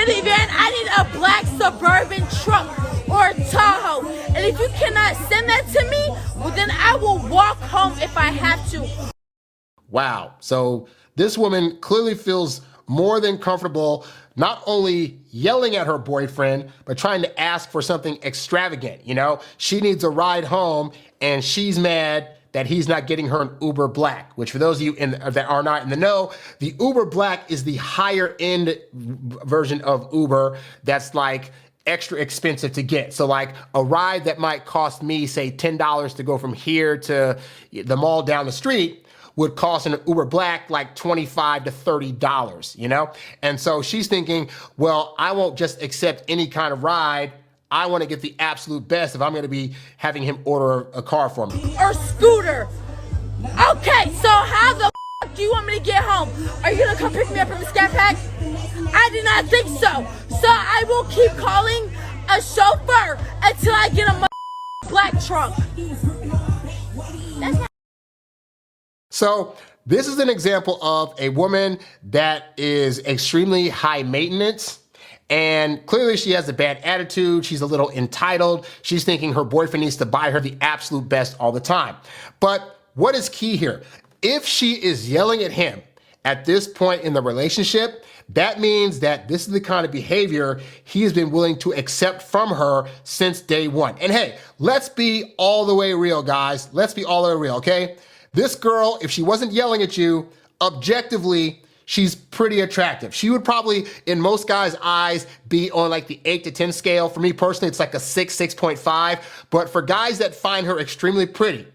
minivan. I need a black Suburban truck or a Tahoe. And if you cannot send that to me, well, then I will walk home if I have to. Wow. So this woman clearly feels more than comfortable not only yelling at her boyfriend, but trying to ask for something extravagant. You know, she needs a ride home and she's mad that he's not getting her an Uber Black, which for those of you that are not in the know, the Uber Black is the higher end version of Uber that's like extra expensive to get. So like a ride that might cost me, say, $10 to go from here to the mall down the street would cost an Uber Black like $25 to $30, you know? And so she's thinking, well, I won't just accept any kind of ride. I want to get the absolute best if I'm going to be having him order a car for me. Or scooter. Okay, so how the do you want me to get home? Are you gonna come pick me up from the Scat Pack? I did not think so. So I will keep calling a chauffeur until I get a black truck. That's not. So this is an example of a woman that is extremely high maintenance. And clearly she has a bad attitude. She's a little entitled. She's thinking her boyfriend needs to buy her the absolute best all the time. But what is key here? If she is yelling at him at this point in the relationship, that means that this is the kind of behavior he has been willing to accept from her since day one. And hey, let's be all the way real, guys. Let's be all the way real, okay? This girl, if she wasn't yelling at you, objectively, she's pretty attractive. She would probably, in most guys' eyes, be on like the 8 to 10 scale. For me personally, it's like a 6, 6.5. But for guys that find her extremely pretty,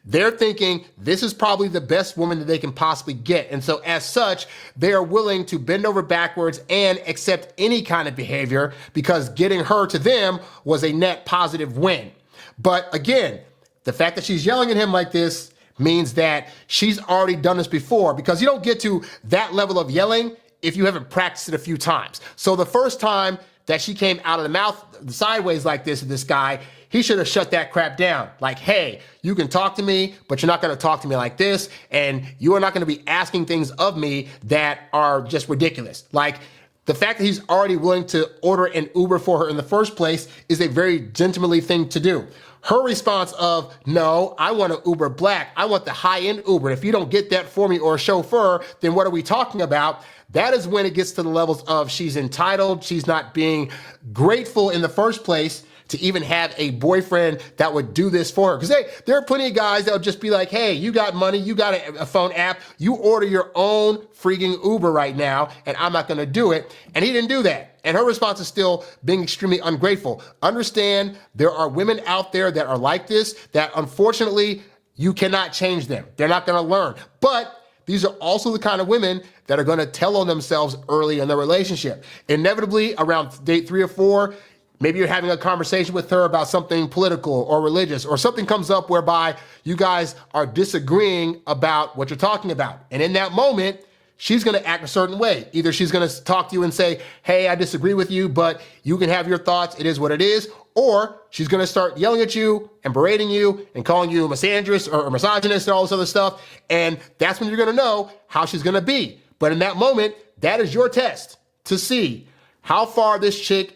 they're thinking this is probably the best woman that they can possibly get. And so as such, they are willing to bend over backwards and accept any kind of behavior because getting her to them was a net positive win. But again, the fact that she's yelling at him like this means that she's already done this before, because you don't get to that level of yelling if you haven't practiced it a few times. So the first time that she came out of the mouth sideways like this to this guy, he should have shut that crap down. Like, hey, you can talk to me, but you're not gonna talk to me like this, and you are not gonna be asking things of me that are just ridiculous. Like, the fact that he's already willing to order an Uber for her in the first place is a very gentlemanly thing to do. Her response of, no, I want an Uber Black. I want the high-end Uber. If you don't get that for me or a chauffeur, then what are we talking about? That is when it gets to the levels of she's entitled, she's not being grateful in the first place to even have a boyfriend that would do this for her. Because hey, there are plenty of guys that would just be like, hey, you got money, you got a phone app, you order your own freaking Uber right now, and I'm not gonna do it. And he didn't do that. And her response is still being extremely ungrateful. Understand, there are women out there that are like this, that unfortunately, you cannot change them. They're not gonna learn. But these are also the kind of women that are gonna tell on themselves early in the relationship. Inevitably, around date 3 or 4, maybe you're having a conversation with her about something political or religious, or something comes up whereby you guys are disagreeing about what you're talking about. And in that moment, she's gonna act a certain way. Either she's gonna talk to you and say, hey, I disagree with you, but you can have your thoughts, it is what it is. Or she's gonna start yelling at you and berating you and calling you a misandrist or misogynist and all this other stuff. And that's when you're gonna know how she's gonna be. But in that moment, that is your test to see how far this chick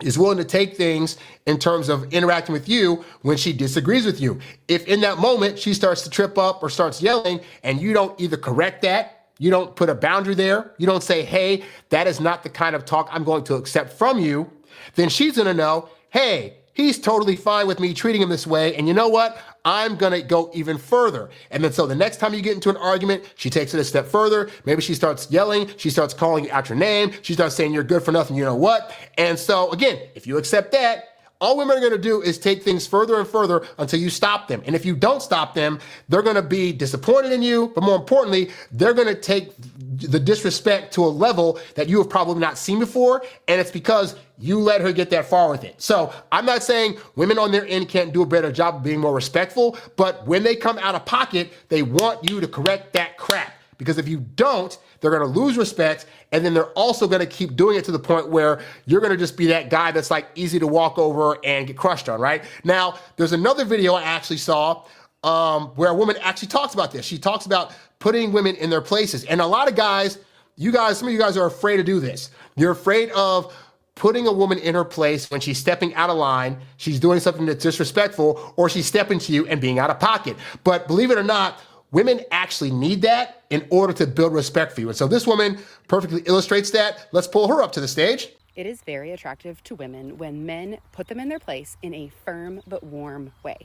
is willing to take things in terms of interacting with you when she disagrees with you. If in that moment she starts to trip up or starts yelling and you don't either correct that, you don't put a boundary there, you don't say, hey, that is not the kind of talk I'm going to accept from you, then she's gonna know, hey, he's totally fine with me treating him this way, and you know what? I'm gonna go even further. And then so the next time you get into an argument, she takes it a step further. Maybe she starts yelling, she starts calling you out your name, she starts saying you're good for nothing, you know what? And so again, if you accept that, all women are gonna do is take things further and further until you stop them. And if you don't stop them, they're gonna be disappointed in you, but more importantly, they're gonna take the disrespect to a level that you have probably not seen before, and it's because you let her get that far with it. So I'm not saying women on their end can't do a better job of being more respectful, but when they come out of pocket, they want you to correct that crap. Because if you don't, they're gonna lose respect, and then they're also gonna keep doing it to the point where you're gonna just be that guy that's like easy to walk over and get crushed on, right? Now, there's another video I actually saw where a woman actually talks about this. She talks about putting women in their places. And a lot of guys, some of you guys are afraid to do this. You're afraid of putting a woman in her place when she's stepping out of line, she's doing something that's disrespectful, or she's stepping to you and being out of pocket. But believe it or not, women actually need that in order to build respect for you. And so this woman perfectly illustrates that. Let's pull her up to the stage. It is very attractive to women when men put them in their place in a firm but warm way.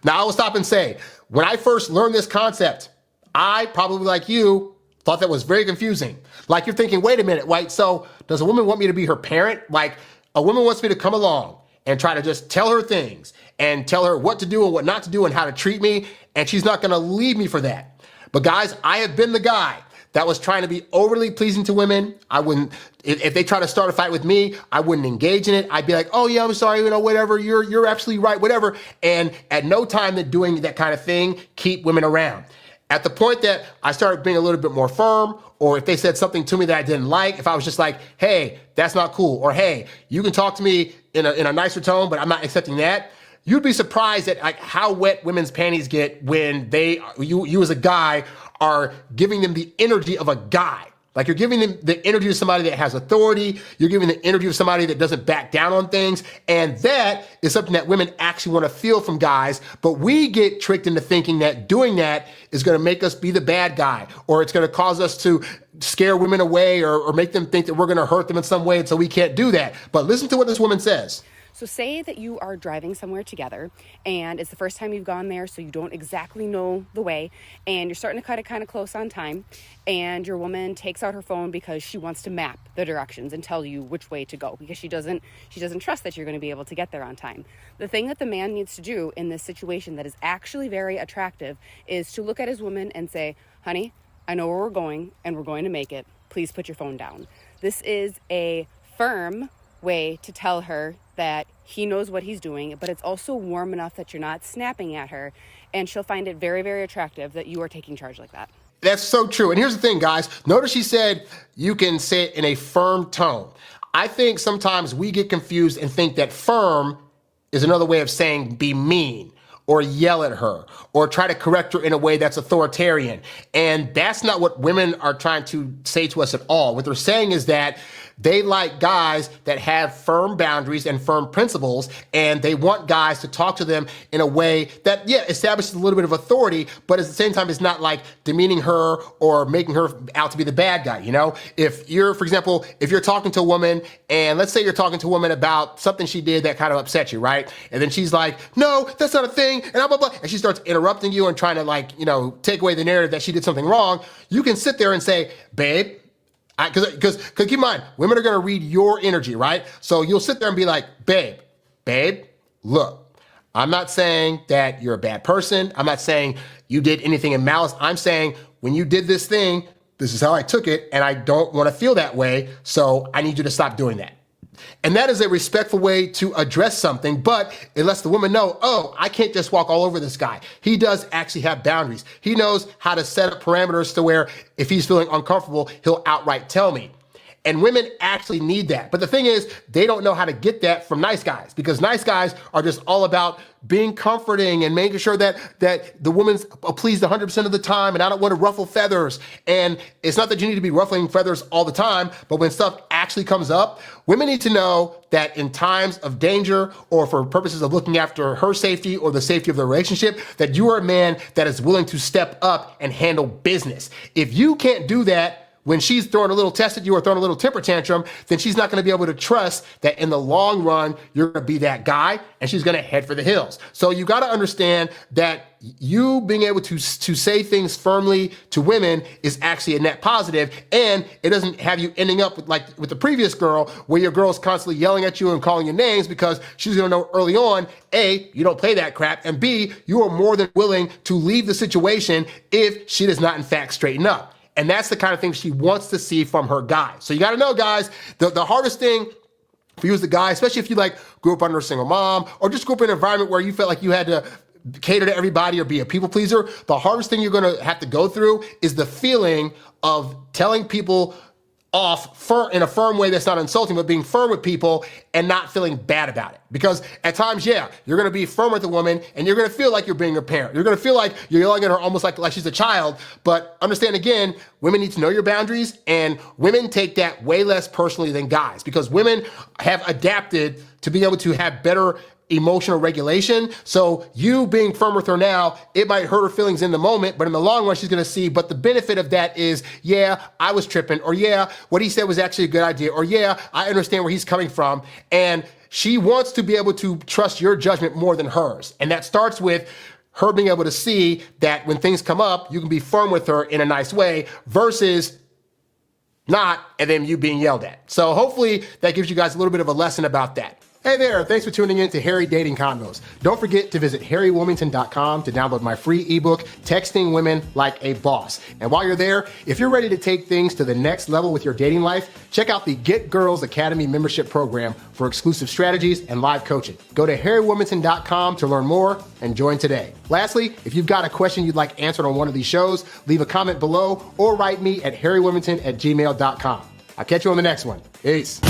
Now I will stop and say, when I first learned this concept, I, probably like you, thought that was very confusing. Like you're thinking, wait a minute, White, so does a woman want me to be her parent? Like a woman wants me to come along and try to just tell her things and tell her what to do and what not to do and how to treat me, and she's not gonna leave me for that. But guys, I have been the guy that was trying to be overly pleasing to women. I wouldn't, if they try to start a fight with me, I wouldn't engage in it. I'd be like, oh yeah, I'm sorry, whatever, you're absolutely right, whatever. And at no time that doing that kind of thing, keep women around. At the point that I started being a little bit more firm, or if they said something to me that I didn't like, if I was just like, hey, that's not cool, or hey, you can talk to me in a nicer tone, but I'm not accepting that, you'd be surprised at like how wet women's panties get when you as a guy are giving them the energy of a guy. Like you're giving them the energy of somebody that has authority. You're giving the energy of somebody that doesn't back down on things. And that is something that women actually want to feel from guys. But we get tricked into thinking that doing that is going to make us be the bad guy, or it's going to cause us to scare women away or make them think that we're going to hurt them in some way. And so we can't do that. But listen to what this woman says. So say that you are driving somewhere together and it's the first time you've gone there, so you don't exactly know the way, and you're starting to cut it kind of close on time, and your woman takes out her phone because she wants to map the directions and tell you which way to go because she doesn't trust that you're going to be able to get there on time. The thing that the man needs to do in this situation that is actually very attractive is to look at his woman and say, honey, I know where we're going and we're going to make it. Please put your phone down. This is a firm way to tell her that he knows what he's doing, but it's also warm enough that you're not snapping at her, and she'll find it very, very attractive that you are taking charge like that. That's so true. And here's the thing, guys. Notice she said you can say it in a firm tone. I think sometimes we get confused and think that firm is another way of saying be mean, or yell at her, or try to correct her in a way that's authoritarian. And that's not what women are trying to say to us at all. What they're saying is that they like guys that have firm boundaries and firm principles, and they want guys to talk to them in a way that, yeah, establishes a little bit of authority, but at the same time, it's not like demeaning her or making her out to be the bad guy, you know? If you're, for example, if you're talking to a woman, and let's say you're talking to a woman about something she did that kind of upset you, right? And then she's like, no, that's not a thing, and blah, blah, blah. And she starts interrupting you and trying to, like, you know, take away the narrative that she did something wrong. You can sit there and say, babe, because keep in mind, women are going to read your energy, right? So you'll sit there and be like, babe, look, I'm not saying that you're a bad person. I'm not saying you did anything in malice. I'm saying when you did this thing, this is how I took it, and I don't want to feel that way, so I need you to stop doing that. And that is a respectful way to address something, but it lets the woman know, oh, I can't just walk all over this guy. He does actually have boundaries. He knows how to set up parameters to where if he's feeling uncomfortable, he'll outright tell me. And women actually need that. But the thing is, they don't know how to get that from nice guys, because nice guys are just all about being comforting and making sure that the woman's pleased 100% of the time, and I don't want to ruffle feathers. And it's not that you need to be ruffling feathers all the time, but when stuff actually comes up, women need to know that in times of danger or for purposes of looking after her safety or the safety of the relationship, that you are a man that is willing to step up and handle business. If you can't do that, when she's throwing a little test at you or throwing a little temper tantrum, then she's not going to be able to trust that in the long run, you're going to be that guy, and she's going to head for the hills. So you got to understand that you being able to say things firmly to women is actually a net positive, and it doesn't have you ending up with the previous girl, where your girl's constantly yelling at you and calling you names, because she's going to know early on, A, you don't play that crap, and B, you are more than willing to leave the situation if she does not in fact straighten up. And that's the kind of thing she wants to see from her guy. So you got to know, guys, the hardest thing for you as the guy, especially if you grew up under a single mom or just grew up in an environment where you felt like you had to cater to everybody or be a people pleaser, the hardest thing you're going to have to go through is the feeling of telling people in a firm way that's not insulting, but being firm with people and not feeling bad about it. Because at times, yeah, you're going to be firm with a woman and you're going to feel like you're being a parent. You're going to feel like you're yelling at her almost like she's a child. But understand again, women need to know your boundaries, and women take that way less personally than guys, because women have adapted to be able to have better emotional regulation. So you being firm with her now, it might hurt her feelings in the moment, but in the long run, she's going to see, but the benefit of that is, yeah, I was tripping, or yeah, what he said was actually a good idea, or yeah, I understand where he's coming from. And she wants to be able to trust your judgment more than hers. And that starts with her being able to see that when things come up, you can be firm with her in a nice way versus not, and then you being yelled at. So hopefully that gives you guys a little bit of a lesson about that. Hey there, thanks for tuning in to Harry Dating Convos. Don't forget to visit HarryWilmington.com to download my free ebook, Texting Women Like a Boss. And while you're there, if you're ready to take things to the next level with your dating life, check out the Get Girls Academy membership program for exclusive strategies and live coaching. Go to HarryWilmington.com to learn more and join today. Lastly, if you've got a question you'd like answered on one of these shows, leave a comment below or write me at HarryWilmington@gmail.com. I'll catch you on the next one. Peace.